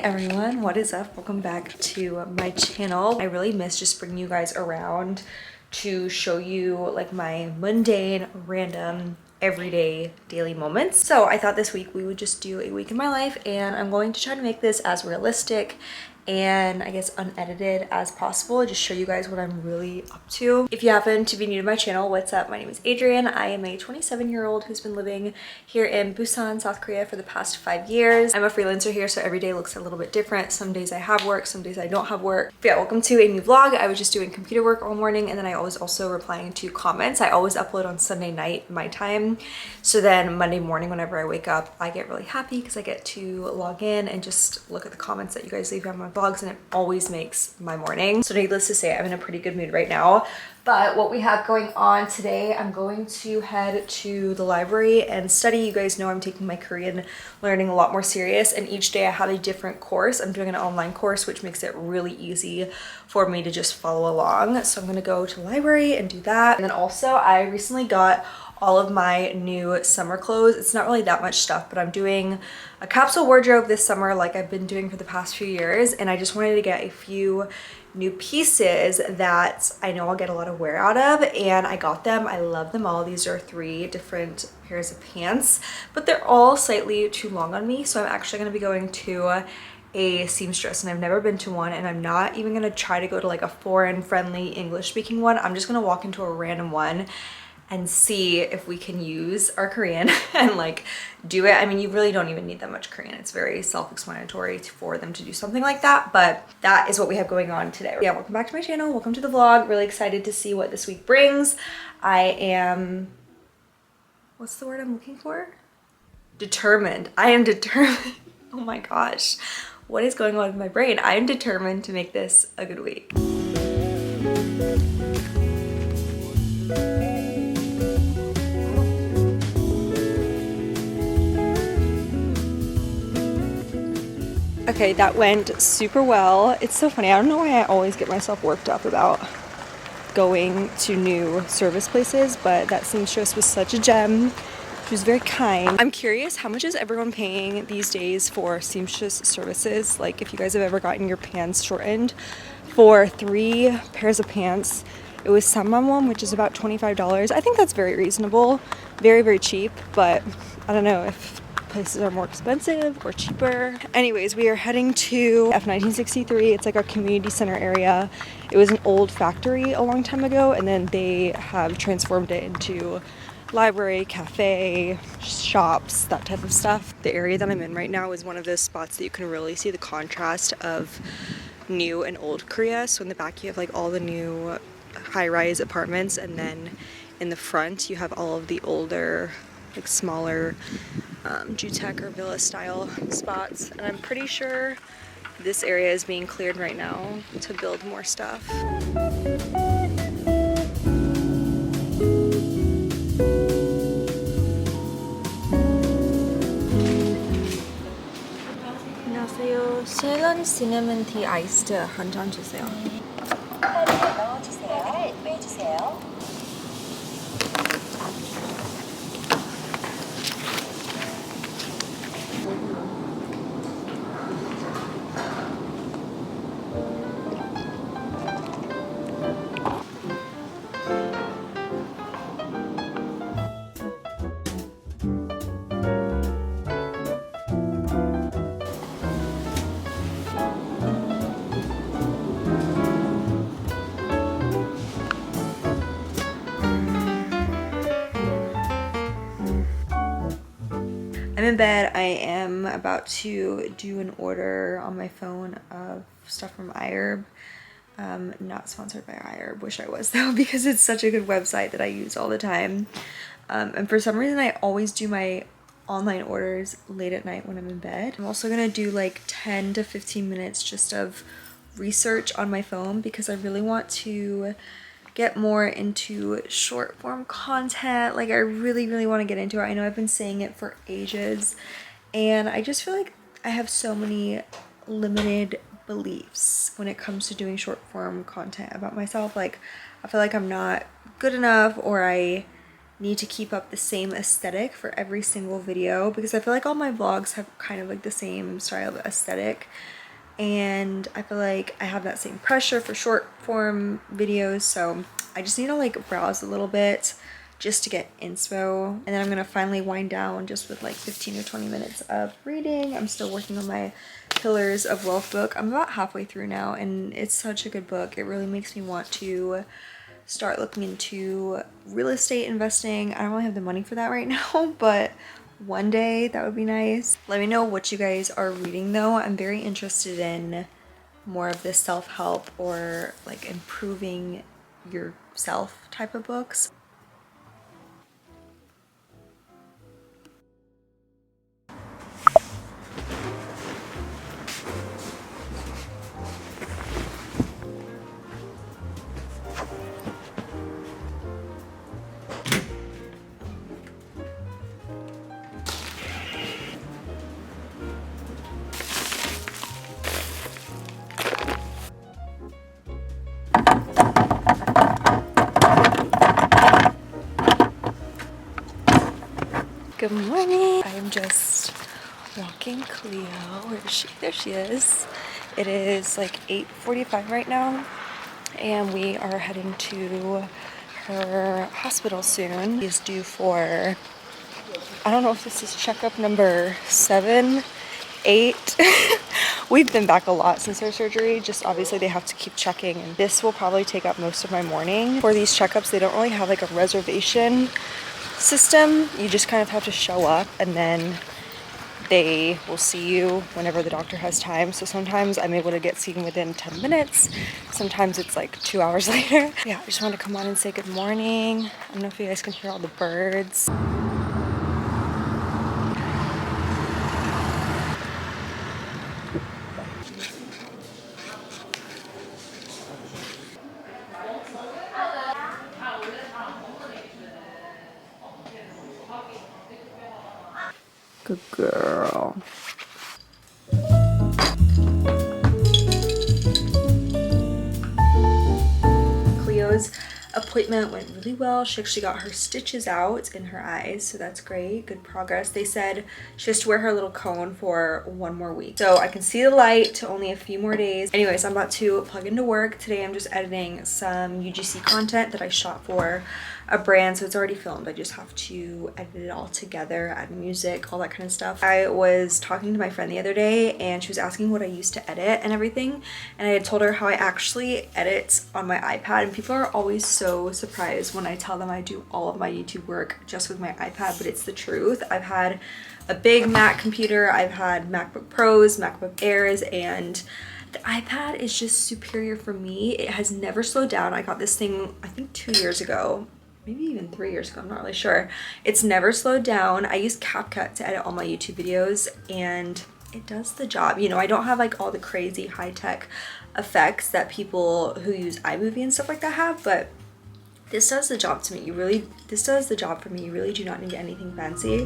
Everyone, what is up? Welcome back to my channel. I really miss just bringing you guys around to show you like my mundane, random, everyday daily moments. So I thought this week we would just do a week in my life, and I'm going to try to make this as realistic and I guess unedited as possible, just show you guys what I'm really up to. If you happen to be new to my channel, what's up? My name is Adrienne. I am a 27-year-old who's been living here in Busan, South Korea for the past 5 years. I'm a freelancer here, so every day looks a little bit different. Some days I have work, some days I don't have work. But yeah, welcome to a new vlog. I was just doing computer work all morning, and then I was also replying to comments. I always upload on Sunday night my time, so then Monday morning whenever I wake up, I get really happy because I get to log in and just look at the comments that you guys leave on my vlogs, and it always makes my morning. So needless to say, I'm in a pretty good mood right now. But what we have going on today, I'm going to head to the library and study. You guys know I'm taking my Korean learning a lot more serious, and each day I have a different course. I'm doing an online course, which makes it really easy for me to just follow along. So I'm gonna go to the library and do that. And then also I recently got all of my new summer clothes. It's not really that much stuff, but I'm doing a capsule wardrobe this summer like I've been doing for the past few years, and I just wanted to get a few new pieces that I know I'll get a lot of wear out of, and I got them. I love them all. These are 3 different pairs of pants, but they're all slightly too long on me, so I'm actually going to be going to a seamstress, and I've never been to one, and I'm not even going to try to go to like a foreign friendly English speaking one. I'm just going to walk into a random one and see if we can use our Korean and like do it. I mean, you really don't even need that much Korean. It's very self-explanatory for them to do something like that, but that is what we have going on today. Yeah, welcome back to my channel. Welcome to the vlog. Really excited to see what this week brings. I am, what's the word I'm looking for? Determined. I am determined. Oh my gosh. What is going on with my brain? I am determined to make this a good week. Okay, that went super well. It's so funny. I don't know why I always get myself worked up about going to new service places, but that seamstress was such a gem. She was very kind. I'm curious, how much is everyone paying these days for seamstress services? Like if you guys have ever gotten your pants shortened. For 3 pairs of pants, it was samamwon, which is about $25. I think that's very reasonable. Very, very cheap, but I don't know if places are more expensive or cheaper. Anyways, we are heading to F1963. It's like our community center area. It was an old factory a long time ago, and then they have transformed it into library, cafe, shops, that type of stuff. The area that I'm in right now is one of those spots that you can really see the contrast of new and old Korea. So in the back you have like all the new high-rise apartments, and then in the front you have all of the older, like smaller Jutek or villa style spots, and I'm pretty sure this area is being cleared right now to build more stuff. 안녕하세요. 샐런 시나몬 티 아이스드 한 잔 주세요. 넣어주세요. 빼주세요. I'm in bed. I am about to do an order on my phone of stuff from iHerb. Not sponsored by iHerb. Wish I was though, because it's such a good website that I use all the time. And for some reason I always do my online orders late at night when I'm in bed. I'm also gonna do like 10 to 15 minutes just of research on my phone because I really want to get more into short form content. Like I really want to get into it. I know I've been saying it for ages and I just feel like I have so many limited beliefs when it comes to doing short form content about myself. Like I feel like I'm not good enough, or I need to keep up the same aesthetic for every single video, because I feel like all my vlogs have kind of like the same style of aesthetic, and I feel like I have that same pressure for short form videos. So I just need to like browse a little bit just to get inspo, and then I'm gonna finally wind down just with like 15 or 20 minutes of reading. I'm still working on my Pillars of Wealth book. I'm about halfway through now and it's such a good book. It really makes me want to start looking into real estate investing. I don't really have the money for that right now, but one day that would be nice. Let me know what you guys are reading though. I'm very interested in more of the self-help or like improving yourself type of books. Good morning. I am just walking Cleo. Where is she? There she is. It is like 8:45 right now, and we are heading to her hospital soon. She's due for, I don't know if this is checkup number 7, 8. We've been back a lot since her surgery. Just obviously they have to keep checking, and this will probably take up most of my morning. For these checkups, they don't really have like a reservation system. You just kind of have to show up and then they will see you whenever the doctor has time. So sometimes I'm able to get seen within 10 minutes. Sometimes it's like 2 hours later. Yeah, I just wanted to come on and say good morning. I don't know if you guys can hear all the birds. Good girl. Cleo's appointment went really well. She actually got her stitches out in her eyes, so that's great. Good progress. They said she has to wear her little cone for 1 more week. So I can see the light, only a few more days. Anyways, I'm about to plug into work. Today I'm just editing some UGC content that I shot for a brand, so it's already filmed. I just have to edit it all together, add music, all that kind of stuff. I was talking to my friend the other day and she was asking what I used to edit and everything, and I had told her how I actually edit on my iPad, and people are always so surprised when I tell them I do all of my YouTube work just with my iPad, but it's the truth. I've had a big Mac computer, I've had MacBook Pros, MacBook Airs, and the iPad is just superior for me. It has never slowed down. I got this thing I think 2 years ago, maybe even 3 years ago, I'm not really sure. It's never slowed down. I use CapCut to edit all my YouTube videos and it does the job. You know, I don't have like all the crazy high-tech effects that people who use iMovie and stuff like that have, but this does the job to me. This does the job for me. You really do not need anything fancy.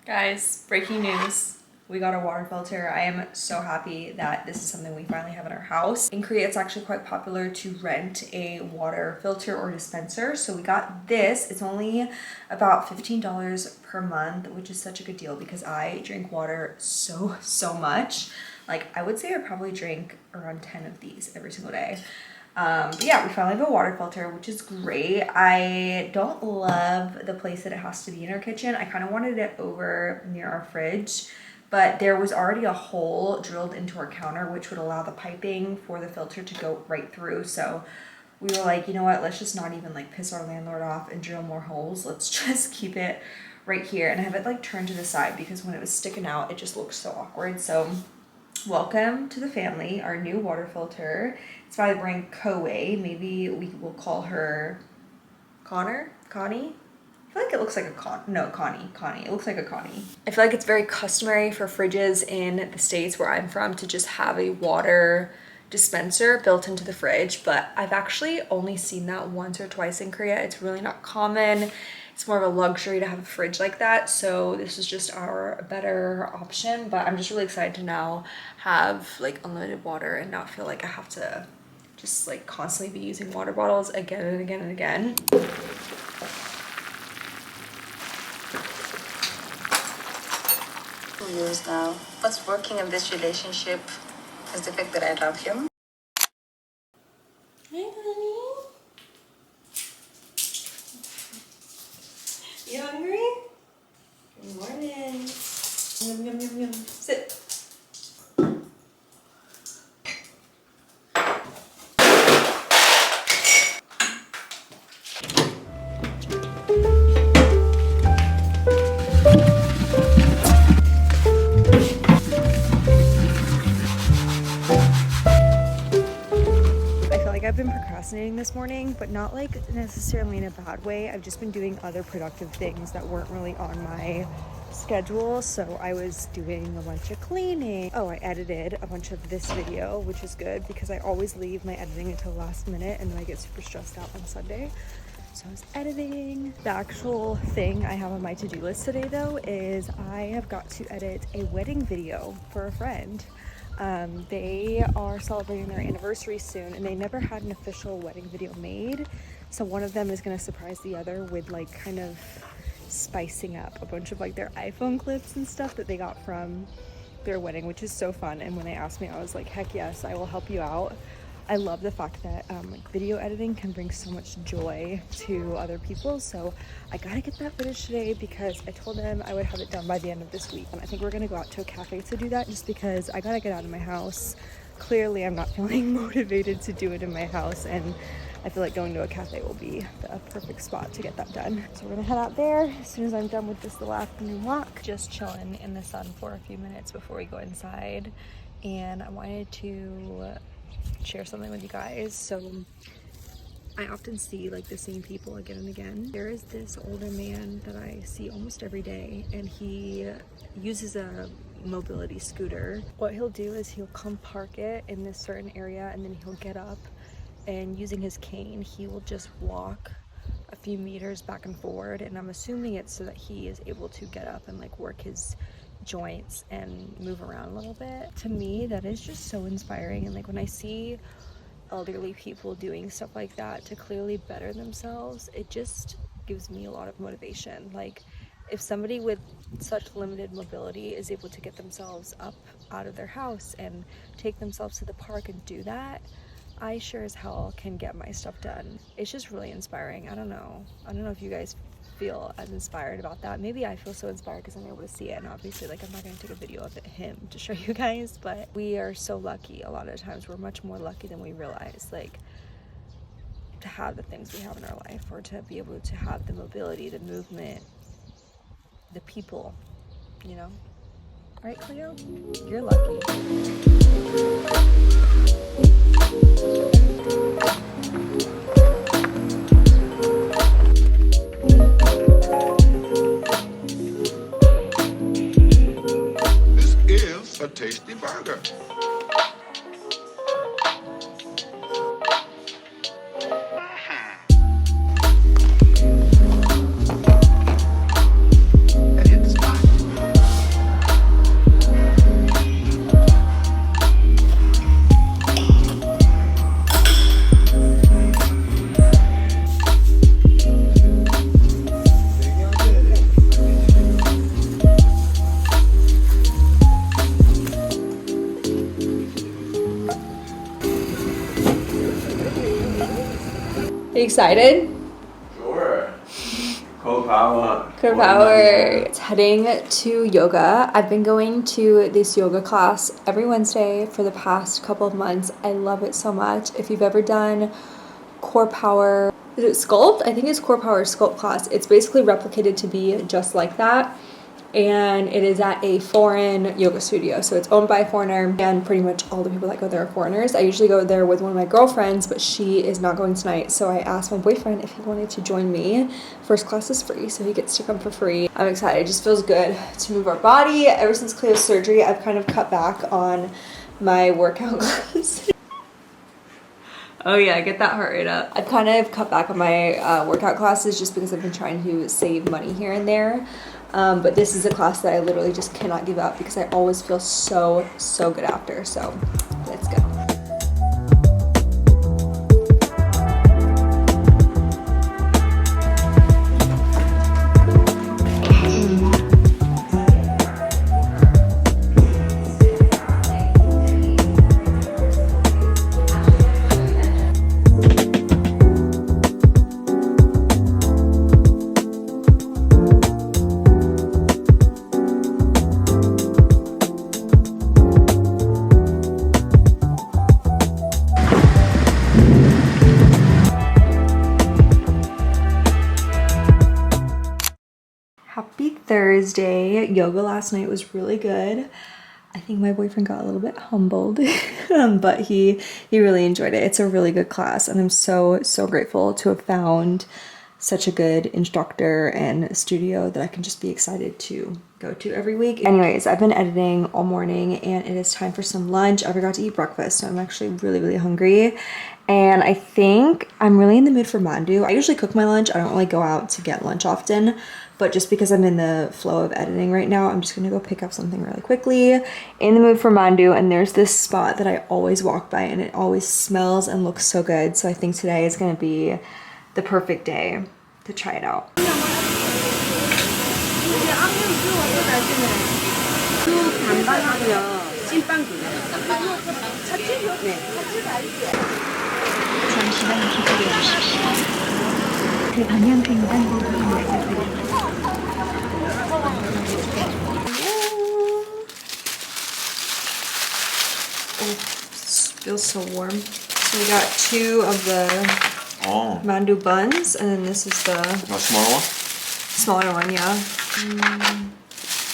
Guys, breaking news. We got a water filter. I am so happy that this is something we finally have in our house. In Korea, it's actually quite popular to rent a water filter or dispenser. So we got this. It's only about $15 per month, which is such a good deal because I drink water so much. Like I would say I probably drink around 10 of these every single day. But yeah, we finally have a water filter, which is great. I don't love the place that it has to be in our kitchen. I kind of wanted it over near our fridge, but there was already a hole drilled into our counter, which would allow the piping for the filter to go right through. So we were like, you know what, let's just not even like piss our landlord off and drill more holes. Let's just keep it right here. And I have it like turned to the side because when it was sticking out, it just looks so awkward. So welcome to the family, our new water filter. It's by the brand Koei. Maybe we will call her Connie? I feel like it looks like a Connie. It looks like a Connie. I feel like it's very customary for fridges in the States where I'm from to just have a water dispenser built into the fridge, but I've actually only seen that once or twice in Korea. It's really not common. It's more of a luxury to have a fridge like that, so this is just our better option. But I'm just really excited to now have like unlimited water and not feel like I have to just like constantly be using water bottles again and again and again. Years now. What's working in this relationship is the fact that I love him. Hi, honey. You hungry? Good morning. Yum, yum, yum, yum. Sit. I've been procrastinating this morning, but not like necessarily in a bad way. I've just been doing other productive things that weren't really on my schedule. So I was doing a bunch of cleaning. Oh, I edited a bunch of this video, which is good because I always leave my editing until the last minute and then I get super stressed out on Sunday. So I was editing. The actual thing I have on my to-do list today though is I have got to edit a wedding video for a friend. They are celebrating their anniversary soon and they never had an official wedding video made. So one of them is going to surprise the other with like kind of spicing up a bunch of like their iPhone clips and stuff that they got from their wedding, which is so fun. And when they asked me, I was like, heck yes, I will help you out. I love the fact that like video editing can bring so much joy to other people. So I gotta get that finished today because I told them I would have it done by the end of this week. And I think we're gonna go out to a cafe to do that just because I gotta get out of my house. Clearly I'm not feeling motivated to do it in my house, and I feel like going to a cafe will be the perfect spot to get that done. So we're gonna head out there as soon as I'm done with this little afternoon walk. Just chilling in the sun for a few minutes before we go inside. And I wanted to share something with you guys. So I often see like the same people again and again. There is this older man that I see almost every day, and he uses a mobility scooter. What he'll do is he'll come park it in this certain area, and then he'll get up and using his cane he will just walk a few meters back and forward, and I'm assuming it's so that he is able to get up and like work his joints and move around a little bit. To me that is just so inspiring, and like when I see elderly people doing stuff like that to clearly better themselves, it just gives me a lot of motivation. Like if somebody with such limited mobility is able to get themselves up out of their house and take themselves to the park and do that, I sure as hell can get my stuff done. It's just really inspiring. I don't know if you guys feel as inspired about that. Maybe I feel so inspired because I'm able to see it, and obviously like I'm not going to take a video of him to show you guys, but we are so lucky. A lot of times we're much more lucky than we realize, like to have the things we have in our life, or to be able to have the mobility, the movement, the people, you know? Right, Cleo? You're lucky. A tasty burger. Are you excited? Sure. Co-power. It's heading to yoga. I've been going to this yoga class every Wednesday for the past couple of months. I love it so much. If you've ever done core power, is it sculpt? I think it's core power sculpt class. It's basically replicated to be just like that. And it is at a foreign yoga studio. So it's owned by a foreigner, and pretty much all the people that go there are foreigners. I usually go there with one of my girlfriends, but she is not going tonight. So I asked my boyfriend if he wanted to join me. First class is free, so he gets to come for free. I'm excited. It just feels good to move our body. Ever since Cleo's surgery, I've kind of cut back on my workout clothes. Oh yeah, get that heart rate up. I've kind of cut back on my workout classes just because I've been trying to save money here and there. But this is a class that I literally just cannot give up because I always feel so good after. So let's go. Happy Thursday. Yoga last night was really good. I think my boyfriend got a little bit humbled, but he really enjoyed it. It's a really good class, and I'm so grateful to have found such a good instructor and studio that I can just be excited to go to every week. Anyways, I've been editing all morning and it is time for some lunch. I forgot to eat breakfast, so I'm actually really hungry. And I think I'm really in the mood for mandu. I usually cook my lunch. I don't really go out to get lunch often, but just because I'm in the flow of editing right now, I'm just gonna go pick up something really quickly. In the mood for mandu, and there's this spot that I always walk by and it always smells and looks so good. So I think today is gonna be the perfect day to try it out. 잠시만 기다려 주십시오. 그 방향 횡단보도로 말씀드립니다. Oh, feels so warm. So we got 2 of the mandu buns, and then this is the smaller one? smaller one, yeah.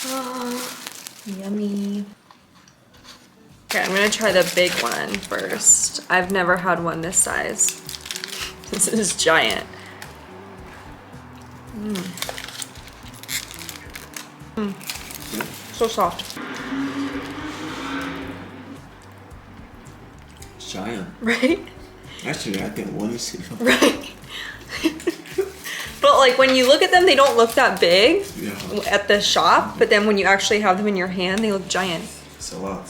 Oh, yummy. Okay, I'm gonna try the big one first. I've never had one this size. This is giant. So soft. It's giant. Right? Actually, I think one is Right. But like when you look at them, they don't look that big at the shop, but then when you actually have them in your hand, they look giant. It's a lot.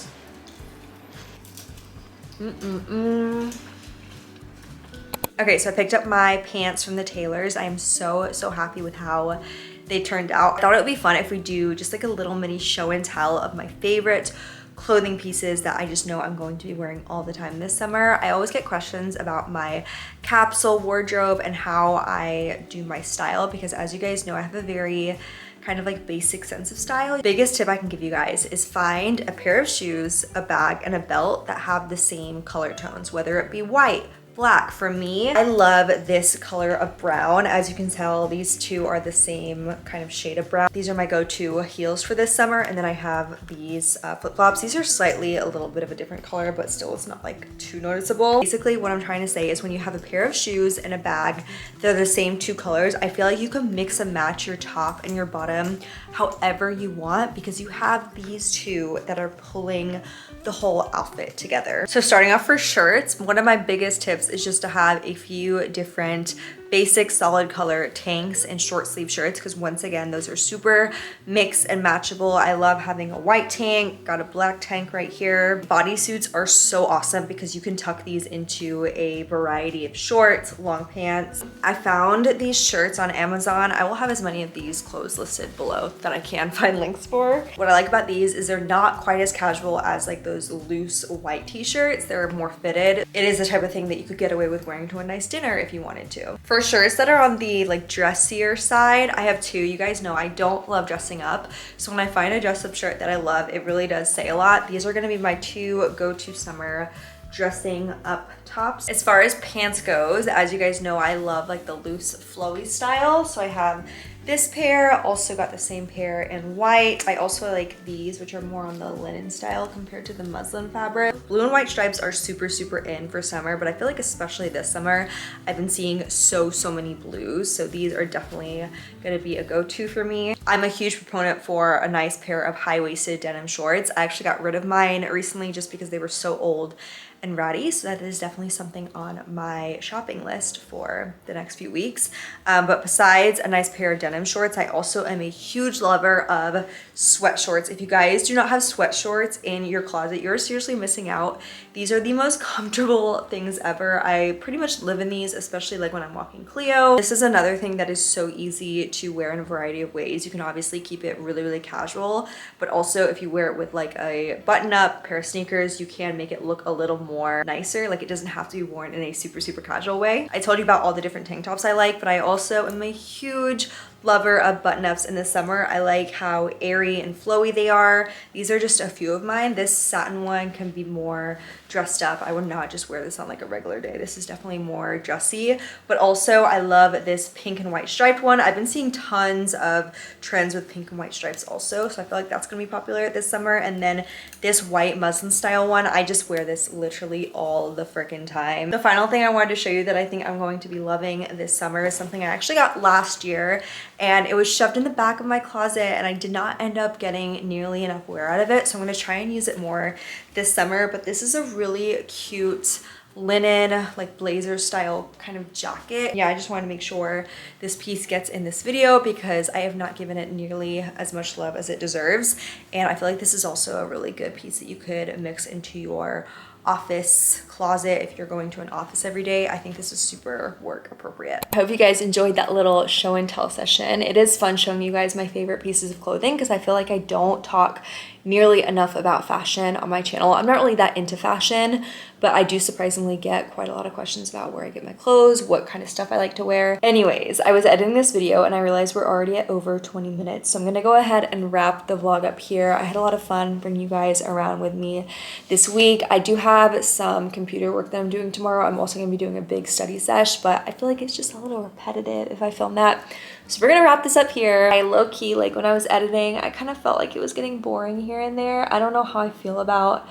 Okay, so I picked up my pants from the tailors. I am so happy with how they turned out. I thought it would be fun if we do just like a little mini show and tell of my favorite clothing pieces that I just know I'm going to be wearing all the time this summer. I always get questions about my capsule wardrobe and how I do my style, because as you guys know, I have a very kind of like basic sense of style. The biggest tip I can give you guys is find a pair of shoes, a bag, and a belt that have the same color tones, whether it be white, black. For me, I love this color of brown. As you can tell, these two are the same kind of shade of brown. These are my go-to heels for this summer, and then I have these flip-flops. These are slightly a little bit of a different color, but still it's not like too noticeable. Basically, what I'm trying to say is when you have a pair of shoes and a bag, they're the same 2 colors, I feel like you can mix and match your top and your bottom however you want, because you have these 2 that are pulling the whole outfit together. So starting off for shirts, one of my biggest tips is just to have a few different basic solid color tanks and short sleeve shirts, because once again, those are super mix and matchable. I love having a white tank, got a black tank right here. Bodysuits are so awesome because you can tuck these into a variety of shorts, long pants. I found these shirts on Amazon. I will have as many of these clothes listed below that I can find links for. What I like about these is they're not quite as casual as like those loose white t-shirts. They're more fitted. It is the type of thing that you could get away with wearing to a nice dinner if you wanted to. For shirts that are on the like dressier side, I have 2. You guys know I don't love dressing up, so when I find a dress up shirt that I love, it really does say a lot. These are gonna be my 2 go-to summer dressing up tops. As far as pants goes, as you guys know, I love like the loose flowy style. So I have this pair, also got the same pair in white. I also like these, which are more on the linen style compared to the muslin fabric. Blue and white stripes are super, super in for summer, but I feel like especially this summer, I've been seeing so many blues. So these are definitely gonna be a go-to for me. I'm a huge proponent for a nice pair of high-waisted denim shorts. I actually got rid of mine recently just because they were so old and ratty, so that is definitely something on my shopping list for the next few weeks. But besides a nice pair of denim shorts, I also am a huge lover of sweat shorts. If you guys do not have sweat shorts in your closet, you're seriously missing out. These are the most comfortable things ever. I pretty much live in these, especially like when I'm walking Cleo. This is another thing that is so easy to wear in a variety of ways. You can obviously keep it really casual, but also if you wear it with like a button-up pair of sneakers, you can make it look a little more nicer. Like it doesn't have to be worn in a super casual way. I told you about all the different tank tops I like, but I also am a huge lover of button-ups in the summer. I like how airy and flowy they are. These are just a few of mine. This satin one can be more dressed up. I would not just wear this on like a regular day. This is definitely more dressy, but also I love this pink and white striped one. I've been seeing tons of trends with pink and white stripes also, so I feel like that's gonna be popular this summer. And then this white muslin style one, I just wear this literally all the freaking time. The final thing I wanted to show you that I think I'm going to be loving this summer is something I actually got last year, and it was shoved in the back of my closet and I did not end up getting nearly enough wear out of it, so I'm gonna try and use it more this summer. But this is a really cute linen like blazer style kind of jacket. Yeah, I just wanted to make sure this piece gets in this video because I have not given it nearly as much love as it deserves, and I feel like this is also a really good piece that you could mix into your office closet if you're going to an office every day. I think this is super work appropriate. I hope you guys enjoyed that little show and tell session. It is fun showing you guys my favorite pieces of clothing because I feel like I don't talk nearly enough about fashion on my channel. I'm not really that into fashion, but I do surprisingly get quite a lot of questions about where I get my clothes, what kind of stuff I like to wear. Anyways, I was editing this video and I realized we're already at over 20 minutes. So I'm gonna go ahead and wrap the vlog up here. I had a lot of fun bringing you guys around with me this week. I do have some computer work that I'm doing tomorrow. I'm also gonna be doing a big study sesh, but I feel like it's just a little repetitive if I film that. So we're gonna wrap this up here. I low-key, like when I was editing, I kind of felt like it was getting boring here and there. I don't know how I feel about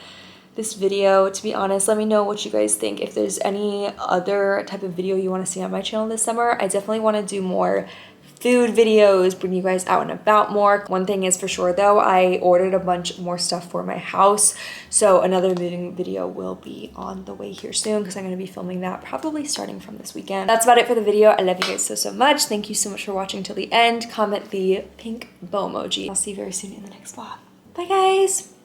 this video, to be honest. Let me know what you guys think. If there's any other type of video you want to see on my channel this summer, I definitely want to do more food videos, bring you guys out and about more. One thing is for sure though, I ordered a bunch more stuff for my house, so another moving video will be on the way here soon because I'm going to be filming that probably starting from this weekend. That's about it for the video. I love you guys so much. Thank you so much for watching till the end. Comment the pink bow emoji. I'll see you very soon in the next vlog. Bye guys.